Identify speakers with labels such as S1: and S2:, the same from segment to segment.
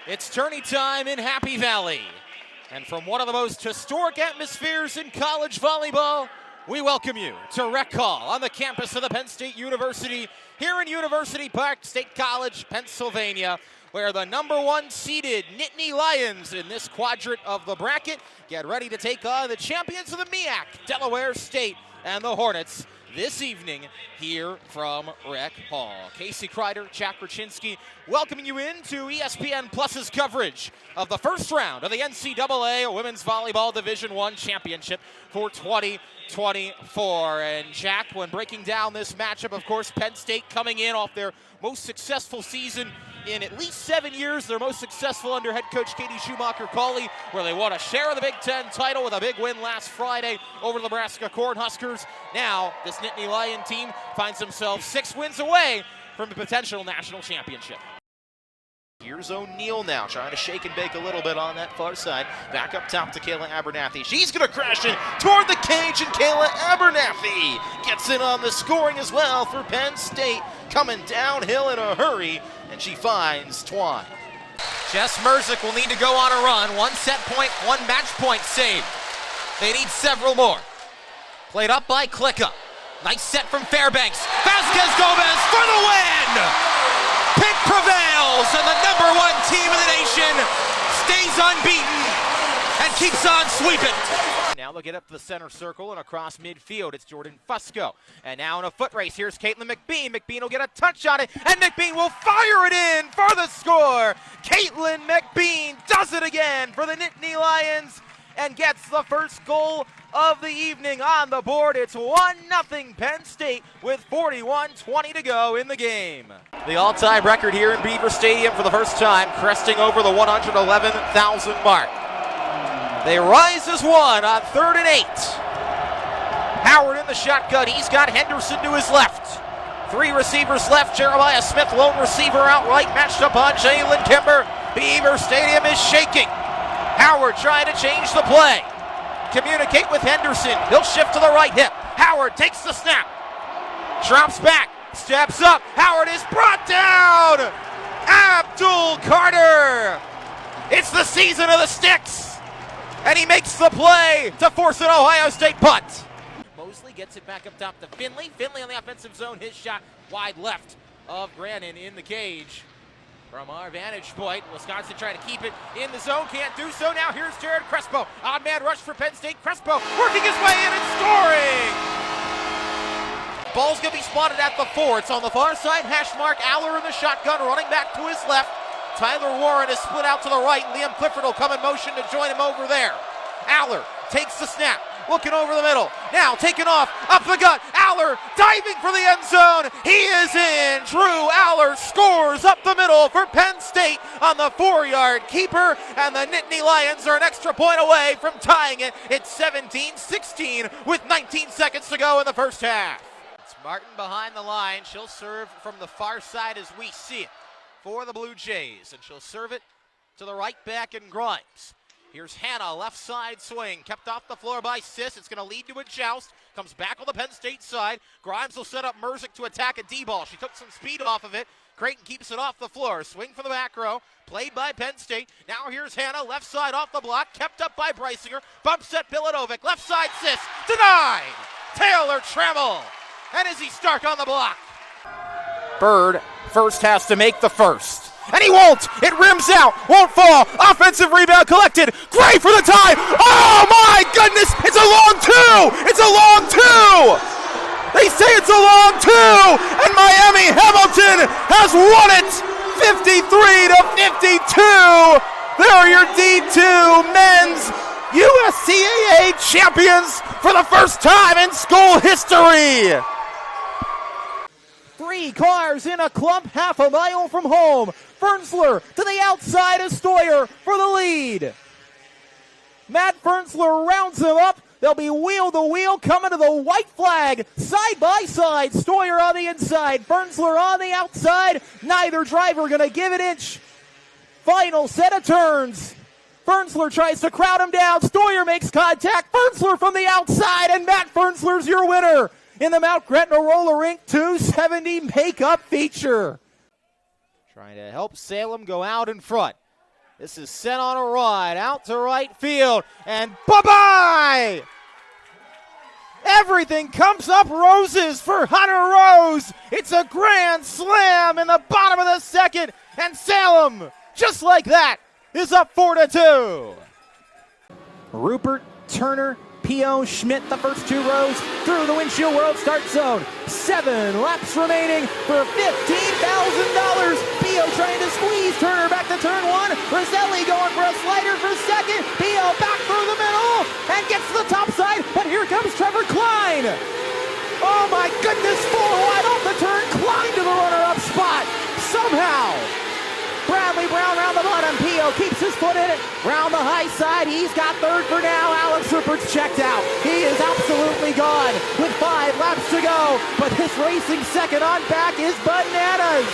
S1: It's tourney time in Happy Valley. And from one of the most historic atmospheres in college volleyball, we welcome you to Rec Hall on the campus of the Penn State University here in University Park State College, Pennsylvania, where the #1 seeded Nittany Lions in this quadrant of the bracket get ready to take on the champions of the MEAC, Delaware State, and the Hornets this evening here from Rec Hall. Kasey Kreider, Jack Raczynski, welcoming you into ESPN Plus's coverage of the first round of the NCAA Women's Volleyball Division I Championship for 2024. And Jack, when breaking down this matchup, of course, Penn State coming in off their most successful season in at least 7 years, their most successful under head coach Katie Schumacher-Cauley, where they won a share of the Big Ten title with a big win last Friday over the Nebraska Cornhuskers. Now, this Nittany Lion team finds themselves 6 wins away from a potential national championship. Here's O'Neal now, trying to shake and bake a little bit on that far side. Back up top to Kayla Abernathy. She's going to crash in toward the cage, and Kayla Abernathy gets in on the scoring as well for Penn State, coming downhill in a hurry, and she finds Twine. Jess Merzick will need to go on a run. 1 set point, 1 match point saved. They need several more. Played up by Klicka. Nice set from Fairbanks. Vasquez Gomez for the win! Pick prevails, and the #1 team in the nation stays unbeaten and keeps on sweeping. Now they'll get up to the center circle and across midfield. It's Jordan Fusco. And now in a foot race, here's Caitlin McBean. McBean will get a touch on it, and McBean will fire it in for the score. Caitlin McBean does it again for the Nittany Lions and gets the first goal of the evening on the board. It's 1-0 Penn State with 41:20 to go in the game. The all-time record here in Beaver Stadium for the first time, cresting over the 111,000 mark. They rise as one on 3rd and 8. Howard in the shotgun. He's got Henderson to his left. 3 receivers left. Jeremiah Smith, lone receiver outright, matched up on Jalen Kimber. Beaver Stadium is shaking. Howard trying to change the play. Communicate with Henderson. He'll shift to the right hip. Howard takes the snap. Drops back. Steps up. Howard is brought down. Abdul Carter. It's the season of the sticks. And he makes the play to force an Ohio State punt. Mosley gets it back up top to Finley. Finley on the offensive zone. His shot wide left of Grannon in the cage. From our vantage point, Wisconsin trying to keep it in the zone. Can't do so. Now here's Jared Crespo. Odd man rush for Penn State. Crespo working his way in and scoring. Ball's going to be spotted at the 4. It's on the far side. Hash mark. Aller in the shotgun, running back to his left. Tyler Warren is split out to the right. Liam Clifford will come in motion to join him over there. Aller takes the snap, looking over the middle. Now taking off, up the gut. Aller diving for the end zone. He is in. Drew Aller scores up the middle for Penn State on the 4-yard keeper. And the Nittany Lions are an extra point away from tying it. It's 17-16 with 19 seconds to go in the first half. It's Martin behind the line. She'll serve from the far side as we see it for the Blue Jays, and she'll serve it to the right back in Grimes. Here's Hannah, left side swing, kept off the floor by Sis. It's going to lead to a joust. Comes back on the Penn State side. Grimes will set up Merzick to attack a D-ball. She took some speed off of it. Creighton keeps it off the floor. Swing for the back row, played by Penn State. Now here's Hannah, left side off the block, kept up by Breisinger. Bump set Bilanovic, left side Sis, denied! Taylor Trammell, and Izzy Stark on the block. Bird first has to make the first. And he won't! It rims out, won't fall. Offensive rebound collected. Gray for the tie! Oh my goodness! It's a long 2! It's a long 2! They say it's a long 2! And Miami Hamilton has won it! 53-52! They're your D2 men's USCAA champions for the first time in school history! 3 cars in a clump half a mile from home. Fernsler to the outside of Stoyer for the lead. Matt Fernsler rounds him up. They'll be wheel to wheel coming to the white flag. Side by side. Stoyer on the inside. Fernsler on the outside. Neither driver going to give an inch. Final set of turns. Fernsler tries to crowd him down. Stoyer makes contact. Fernsler from the outside, and Matt Fernsler's your winner in the Mount Gretna Roller Rink 270 makeup feature. Trying to help Salem go out in front. This is set on a ride out to right field, and bye-bye! Everything comes up roses for Hunter Rose. It's a grand slam in the bottom of the second, and Salem, just like that, is up 4-2. Rupert, Turner, P.O. Schmidt, the first two rows through the Windshield World Start Zone. 7 laps remaining for $15,000. P.O. trying to squeeze Turner back to turn 1. Roselli going for a slider for second. P.O. back through the middle and gets to the top side, but here comes Trevor Klein. Oh my goodness, 4 wide off the turn. Klein to the runner-up spot. Somehow. Bradley Brown round the bottom. P.O. keeps his foot in it. Round the high side. He's got third for now. Alex Rupert's checked out. He is absolutely gone with 5 laps to go. But this racing second on back is bananas.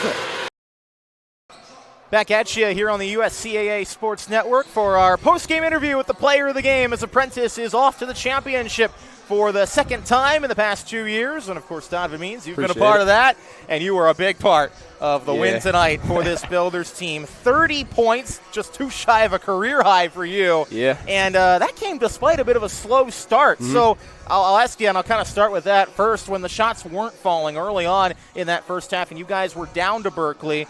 S1: Back at you here on the USCAA Sports Network for our post-game interview with the player of the game as Apprentice is off to the championship for the second time in the past 2 years. And, of course, Donovan Means, you've been a part of that, and you were a big part of the win tonight for this Builders team. 30 points, just too shy of a career high for you.
S2: Yeah.
S1: And that came despite a bit of a slow start. So I'll ask you, and I'll kind of start with that first. When the shots weren't falling early on in that first half and you guys were down to Berkeley,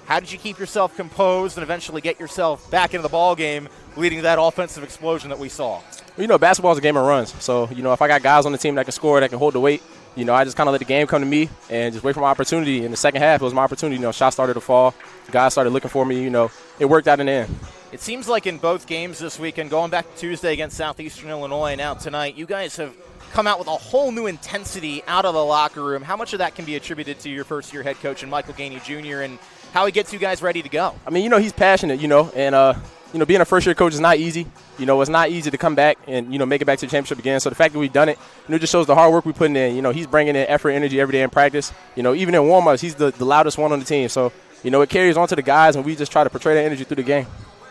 S1: how did you keep yourself composed and eventually get yourself back into the ball game, leading to that offensive explosion that we saw?
S2: Well, basketball is a game of runs. So, if I got guys on the team that can score, that can hold the weight, I just kind of let the game come to me and just wait for my opportunity. In the second half, it was my opportunity. Shots started to fall. Guys started looking for me. It worked out in the end.
S1: It seems like in both games this weekend, going back to Tuesday against Southeastern Illinois and now tonight, you guys have come out with a whole new intensity out of the locker room. How much of that can be attributed to your first-year head coach and Michael Gainey Jr. and how he gets you guys ready to go?
S2: I mean, he's passionate, and, being a first-year coach is not easy. It's not easy to come back and, make it back to the championship again. So the fact that we've done it, just shows the hard work we're putting in. He's bringing in effort, energy every day in practice. Even in warm-ups, he's the loudest one on the team. So, it carries on to the guys, and we just try to portray that energy through the game.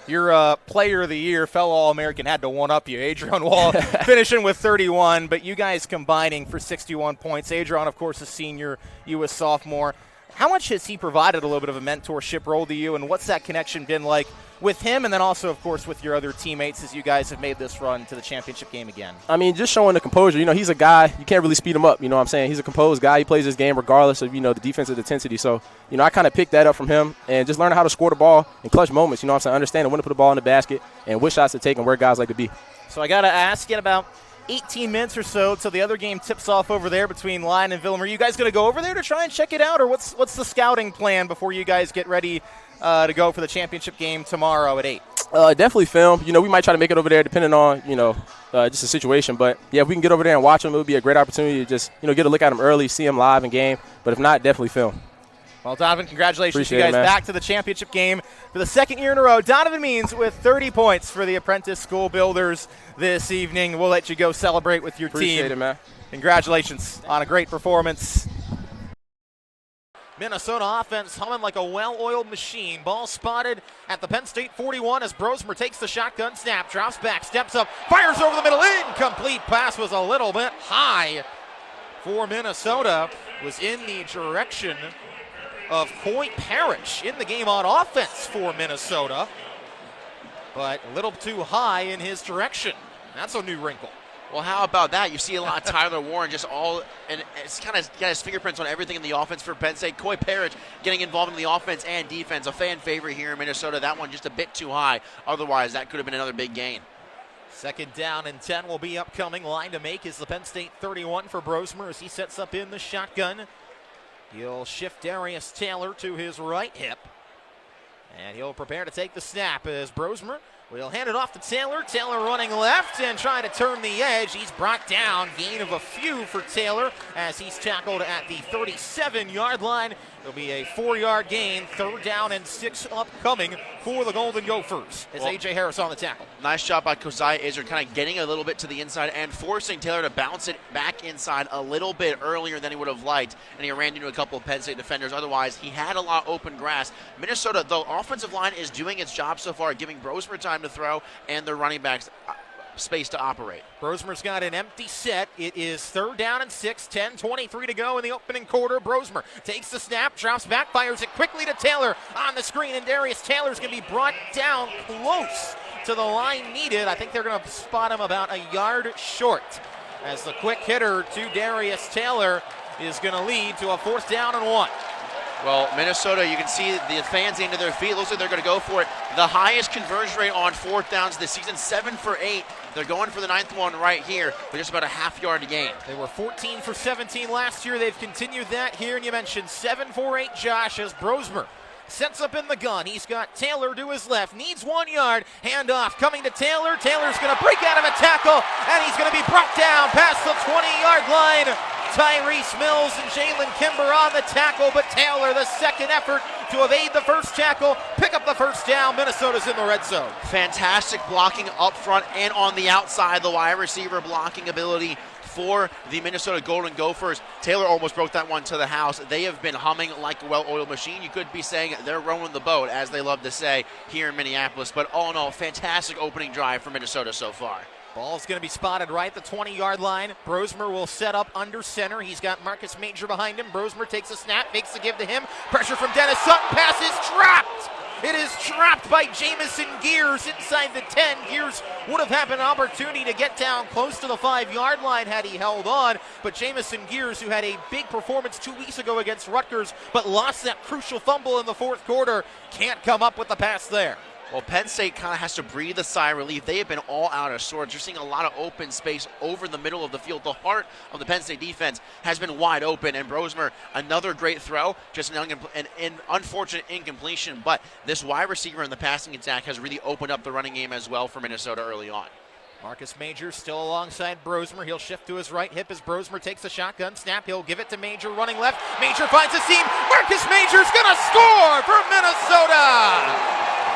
S1: Your player of the year, fellow All-American, had to one-up you. Adrian Wall finishing with 31, but you guys combining for 61 points. Adrian, of course, a senior, you a sophomore. How much has he provided a little bit of a mentorship role to you, and what's that connection been like with him and then also, of course, with your other teammates as you guys have made this run to the championship game again?
S2: I mean, just showing the composure. He's a guy, you can't really speed him up, what I'm saying? He's a composed guy. He plays his game regardless of, the defensive intensity. So, I kind of picked that up from him and just learning how to score the ball in clutch moments, I'm saying? Understanding when to put the ball in the basket and which shots to take and where guys like to be.
S1: So I got to ask you about 18 minutes or so till the other game tips off over there between Lyon and Willem. Are you guys going to go over there to try and check it out, or what's the scouting plan before you guys get ready to go for the championship game tomorrow at 8?
S2: Definitely film. We might try to make it over there depending on, just the situation. But, yeah, if we can get over there and watch them, it would be a great opportunity to just, get a look at them early, see them live in game. But if not, definitely film.
S1: Well, Donovan, congratulations.
S2: Appreciate
S1: you guys
S2: it,
S1: back to the championship game for the second year in a row. Donovan Means with 30 points for the Apprentice School Builders this evening. We'll let you go celebrate with your team.
S2: Appreciate it, man.
S1: Congratulations on a great performance. Minnesota offense humming like a well-oiled machine. Ball spotted at the Penn State 41 as Brosmer takes the shotgun snap, drops back, steps up, fires over the middle. Incomplete pass was a little bit high for Minnesota. Was in the direction of Coy Parrish in the game on offense for Minnesota, but a little too high in his direction. That's a new wrinkle.
S3: Well, how about that? You see a lot of Tyler Warren and it's kind of got his fingerprints on everything in the offense for Penn State. Coy Parrish getting involved in the offense and defense. A fan favorite here in Minnesota. That one just a bit too high. Otherwise, that could have been another big gain.
S1: Second down and 10 will be upcoming. Line to make is the Penn State 31 for Brosmer as he sets up in the shotgun. He'll shift Darius Taylor to his right hip. And he'll prepare to take the snap as Brosmer will hand it off to Taylor. Taylor running left and trying to turn the edge. He's brought down. Gain of a few for Taylor as he's tackled at the 37-yard line. It'll be a 4-yard gain. Third down and 6 upcoming for the Golden Gophers as A.J. Harris on the tackle.
S3: Nice job by Keziah Iser, kind of getting a little bit to the inside and forcing Taylor to bounce it back inside a little bit earlier than he would have liked, and he ran into a couple of Penn State defenders. Otherwise, he had a lot of open grass. Minnesota, the offensive line is doing its job so far, giving Brosmer time to throw, and the running backs space to operate.
S1: Brosmer's got an empty set. It is 3rd down and 6, 10:23 to go in the opening quarter. Brosmer takes the snap, drops back, fires it quickly to Taylor on the screen, and Darius Taylor's going to be brought down close to the line needed. I think they're going to spot him about a yard short, as the quick hitter to Darius Taylor is going to lead to a 4th down and 1.
S3: Well, Minnesota, you can see the fans into their feet. Looks like they're going to go for it. The highest conversion rate on 4th downs this season, 7 for 8. They're going for the 9th one right here, but just about a half-yard gain.
S1: They were 14 for 17 last year. They've continued that here, and you mentioned 7 for 8, Josh, as Brosmer sets up in the gun. He's got Taylor to his left, needs 1 yard, handoff coming to Taylor. Taylor's going to break out of a tackle, and he's going to be brought down past the 20-yard line. Tyrese Mills and Jalen Kimber on the tackle, but Taylor, the second effort to evade the first tackle, pick up the 1st down. Minnesota's in the red zone.
S3: Fantastic blocking up front and on the outside, the wide receiver blocking ability for the Minnesota Golden Gophers. Taylor almost broke that one to the house. They have been humming like a well-oiled machine. You could be saying they're rowing the boat, as they love to say here in Minneapolis. But all in all, fantastic opening drive for Minnesota so far.
S1: Ball's going to be spotted right at the 20-yard line. Brosmer will set up under center. He's got Marcus Major behind him. Brosmer takes a snap, makes the give to him. Pressure from Dennis Sutton. Pass is trapped. It is trapped by Jamison Gears inside the 10. Gears would have had an opportunity to get down close to the 5-yard line had he held on. But Jamison Gears, who had a big performance 2 weeks ago against Rutgers, but lost that crucial fumble in the 4th quarter, can't come up with the pass there.
S3: Well, Penn State kind of has to breathe a sigh of relief. They have been all out of sorts. You're seeing a lot of open space over the middle of the field. The heart of the Penn State defense has been wide open, and Brosmer, another great throw, just an unfortunate incompletion. But this wide receiver in the passing attack has really opened up the running game as well for Minnesota early on.
S1: Marcus Major still alongside Brosmer. He'll shift to his right hip as Brosmer takes the shotgun snap. He'll give it to Major running left. Major finds a seam. Marcus Major's going to score for Minnesota.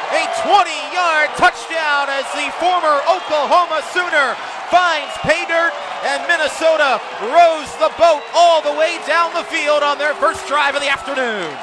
S1: A 20-yard touchdown as the former Oklahoma Sooner finds pay dirt, and Minnesota rows the boat all the way down the field on their first drive of the afternoon.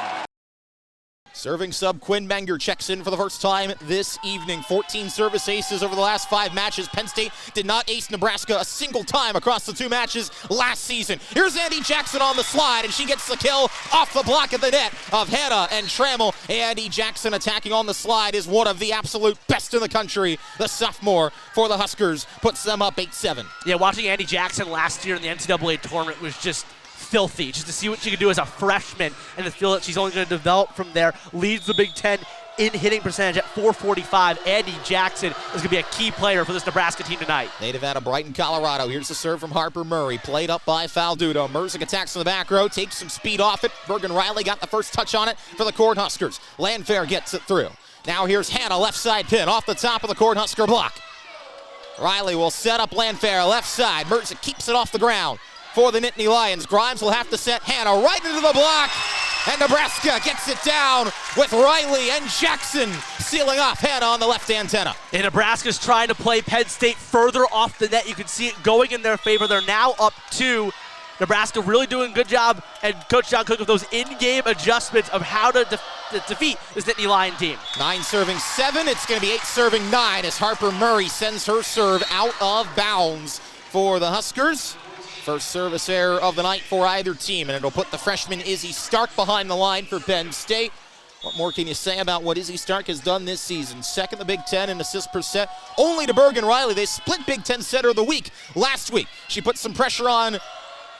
S1: Serving sub Quinn Menger checks in for the first time this evening. 14 service aces over the last 5 matches. Penn State did not ace Nebraska a single time across the 2 matches last season. Here's Andy Jackson on the slide, and she gets the kill off the block of the net of Hannah and Trammell. Andy Jackson attacking on the slide is one of the absolute best in the country. The sophomore for the Huskers puts them up 8-7.
S4: Yeah, watching Andy Jackson last year in the NCAA tournament was just filthy, just to see what she could do as a freshman and to feel that she's only going to develop from there. Leads the Big Ten in hitting percentage at .445. Andy Jackson is going to be a key player for this Nebraska team tonight.
S1: Native out of Brighton, Colorado. Here's the serve from Harper Murray. Played up by Faldudo. Merzick attacks in the back row, takes some speed off it. Bergen Riley got the first touch on it for the Cornhuskers. Landfair gets it through. Now here's Hannah, left side pin, off the top of the Cornhusker block. Riley will set up Landfair, left side. Merzick keeps it off the ground for the Nittany Lions. Grimes will have to set Hannah right into the block, and Nebraska gets it down with Riley and Jackson sealing off Hannah on the left antenna.
S4: And Nebraska's trying to play Penn State further off the net. You can see it going in their favor. They're now up 2. Nebraska really doing a good job, and Coach John Cook with those in-game adjustments of how to defeat this Nittany Lion team.
S1: 9 serving 7. It's going to be 8 serving 9 as Harper Murray sends her serve out of bounds for the Huskers. First service error of the night for either team, and it'll put the freshman Izzy Stark behind the line for Penn State. What more can you say about what Izzy Stark has done this season? Second the Big Ten in assists per set, only to Bergen Riley. They split Big Ten Setter of the Week last week. She put some pressure on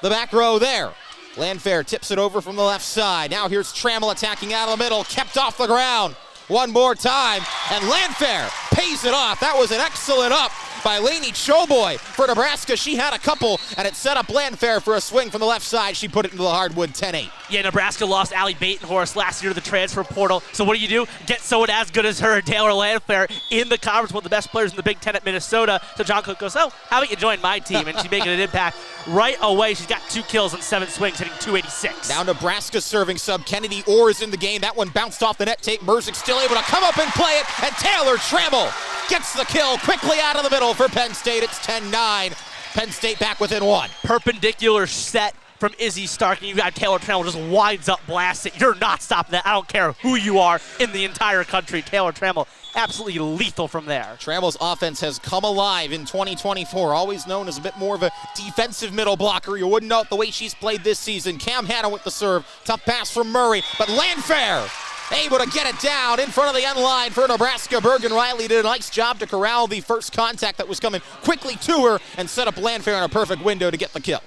S1: the back row there. Landfair tips it over from the left side. Now here's Trammell attacking out of the middle, kept off the ground one more time, and Landfair pays it off. That was an excellent up by Lainey Choboy for Nebraska. She had a couple, and it set up Landfair for a swing from the left side. She put it into the hardwood, 10-8.
S4: Yeah, Nebraska lost Allie Batenhorst last year to the transfer portal. So what do? Get someone as good as her, Taylor Landfair, in the conference, one of the best players in the Big Ten at Minnesota. So John Cook goes, oh, how about you join my team? And she's making an impact right away. She's got 2 kills and 7 swings, hitting .286.
S1: Now Nebraska serving sub. Kennedy Orr is in the game. That one bounced off the net tape. Merzick still able to come up and play it, and Taylor Trammell gets the kill quickly out of the middle for Penn State. It's 10-9. Penn State back within 1.
S4: Perpendicular set from Izzy Stark, and you got Taylor Trammell just winds up, blasts it. You're not stopping that. I don't care who you are in the entire country. Taylor Trammell absolutely lethal from there.
S1: Trammell's offense has come alive in 2024, always known as a bit more of a defensive middle blocker. You wouldn't know it the way she's played this season. Cam Hanna with the serve. Tough pass from Murray, but Landfair able to get it down in front of the end line for Nebraska. Bergen Riley did a nice job to corral the first contact that was coming quickly to her and set up Landfair in a perfect window to get the kill.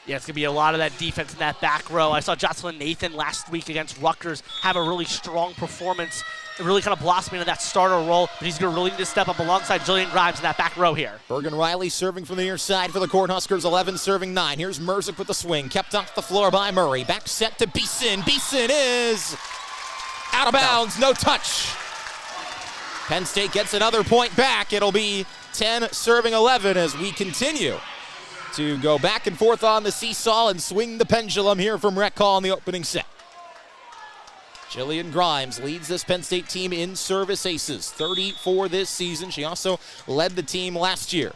S4: Yeah, it's going to be a lot of that defense in that back row. I saw Jocelyn Nathan last week against Rutgers have a really strong performance, really kind of blossoming into that starter role, but he's going to really need to step up alongside Jillian Grimes in that back row here.
S1: Bergen Riley serving from the near side for the Cornhuskers, 11 serving 9. Here's Merzick with the swing, kept off the floor by Murray. Back set to Beeson. Beeson is out of bounds, no touch. Penn State gets another point back. It'll be 10 serving 11 as we continue to go back and forth on the seesaw and swing the pendulum here from Rec Hall in the opening set. Jillian Grimes leads this Penn State team in service aces, 34 this season. She also led the team last year.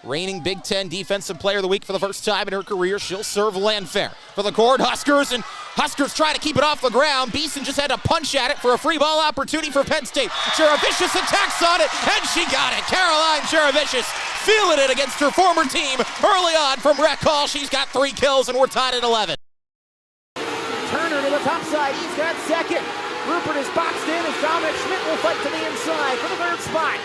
S1: Reigning Big Ten Defensive Player of the Week for the first time in her career. She'll serve Landfair for the Cornhuskers, and Huskers try to keep it off the ground. Beeson just had to punch at it for a free ball opportunity for Penn State. Cherovicius attacks on it, and she got it. Caroline Cherovicius feeling it against her former team early on from Rec Hall. She's got 3 kills, and we're tied at 11.
S5: Turner to the top side. He's got second. Rupert is boxed in as Dominic Schmidt will fight to the inside for the third spot.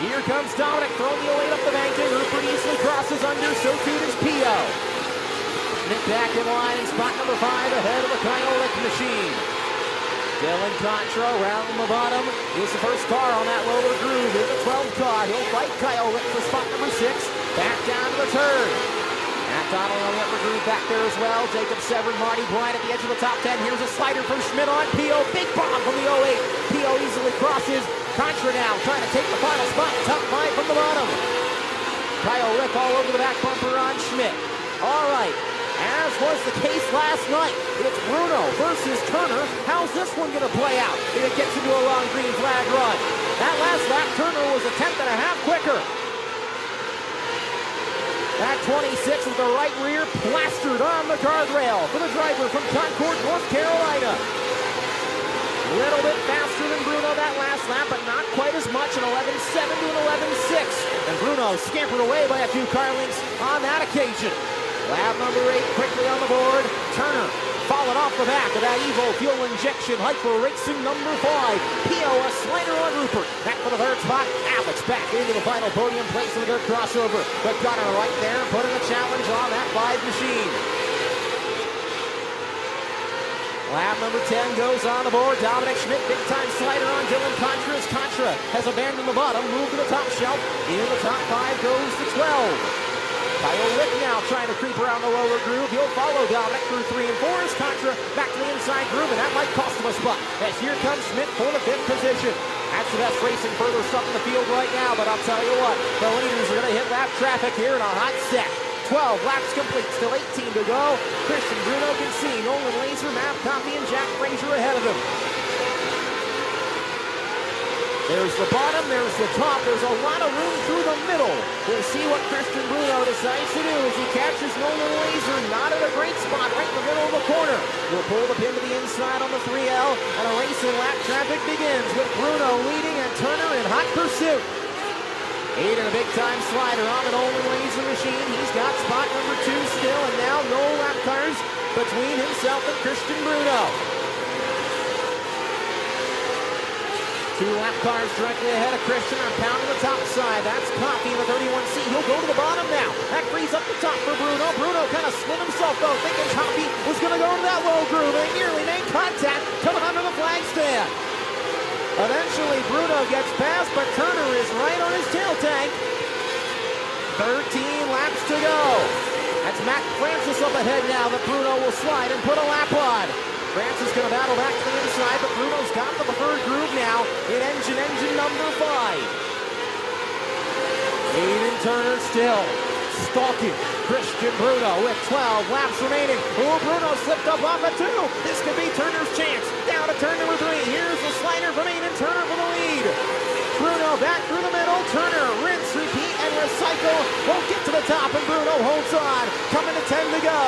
S5: Here comes Dominic throwing the 08 up the bank, and Rupert easily crosses under, so too does P.O. Schmidt back in line in spot number 5 ahead of the Kyle Lick machine. Dylan Contra around the bottom is the first car on that lower groove in the 12 car. He'll fight Kyle Lick for spot number 6. Back down to the turn. Matt Donnelly on the upper groove back there as well. Jacob Severn, Marty Bryant at the edge of the top 10. Here's a slider from Schmidt on P.O. Big bomb from the 08. P.O. easily crosses. Contra now trying to take the final spot. Top 5 from the bottom. Kyle Lick all over the back bumper on Schmidt. All right. As was the case last night, it's Bruno versus Turner. How's this one going to play out if it gets into a long green flag run? That last lap, Turner was a 10th and a half quicker. That 26 with the right rear plastered on the guardrail for the driver from Concord, North Carolina. A little bit faster than Bruno that last lap, but not quite as much, an 11.7 to an 11.6. And Bruno scampered away by a few car lengths on that occasion. Lap number 8 quickly on the board. Turner falling off the back of that Evo fuel injection. Hyper Racing number 5. P.O. a slider on Rupert. Back for the third spot. Alex back into the final podium place in the dirt crossover. But got her right there, putting a challenge on that 5 machine. Lap number 10 goes on the board. Dominic Schmidt, big time slider on Dylan Contra as Contra has abandoned the bottom, moved to the top shelf. In the top 5 goes to 12. Kyle Lick now trying to creep around the lower groove. He'll follow Dominic through 3 and 4 as Contra back to the inside groove, and that might cost him a spot. As here comes Schmidt for the 5th position. That's the best racing further up in the field right now, but I'll tell you what, the leaders are going to hit lap traffic here in a hot set. 12 laps complete, still 18 to go. Christian Bruno can see Nolan Laser, Matt Coffey, and Jack Frazier ahead of him. There's the bottom, there's the top, there's a lot of room through the middle. We'll see what Christian Bruno decides to do as he catches Nolan Laser, not at a great spot, right in the middle of the corner. We'll pull the pin to the inside on the 3L, and a race in lap traffic begins with Bruno leading and Turner in hot pursuit. 8 and a big-time slider on the Nolan Laser machine. He's got spot number 2 still, and now no lap cars between himself and Christian Bruno. 2 lap cars directly ahead of Christian are pounding the top side. That's Coffey in the 31C. He'll go to the bottom now. That frees up the top for Bruno. Bruno kind of slid himself though, thinking Coffey was going to go to that low groove. They nearly made contact coming under the flag stand. Eventually Bruno gets past, but Turner is right on his tail tank. 13 laps to go. That's Matt Francis up ahead now that Bruno will slide and put a lap on. Francis going to battle back to the inside, but Bruno's got the preferred groove now in engine number 5. Aiden Turner still stalking Christian Bruno with 12 laps remaining. Oh, Bruno slipped up off of 2. This could be Turner's chance. Down to turn number 3. Here's the slider from Aiden Turner for the lead. Bruno back through the middle. Turner, rinse, repeat, and recycle. Won't get to the top, and Bruno holds on. Coming to 10 to go.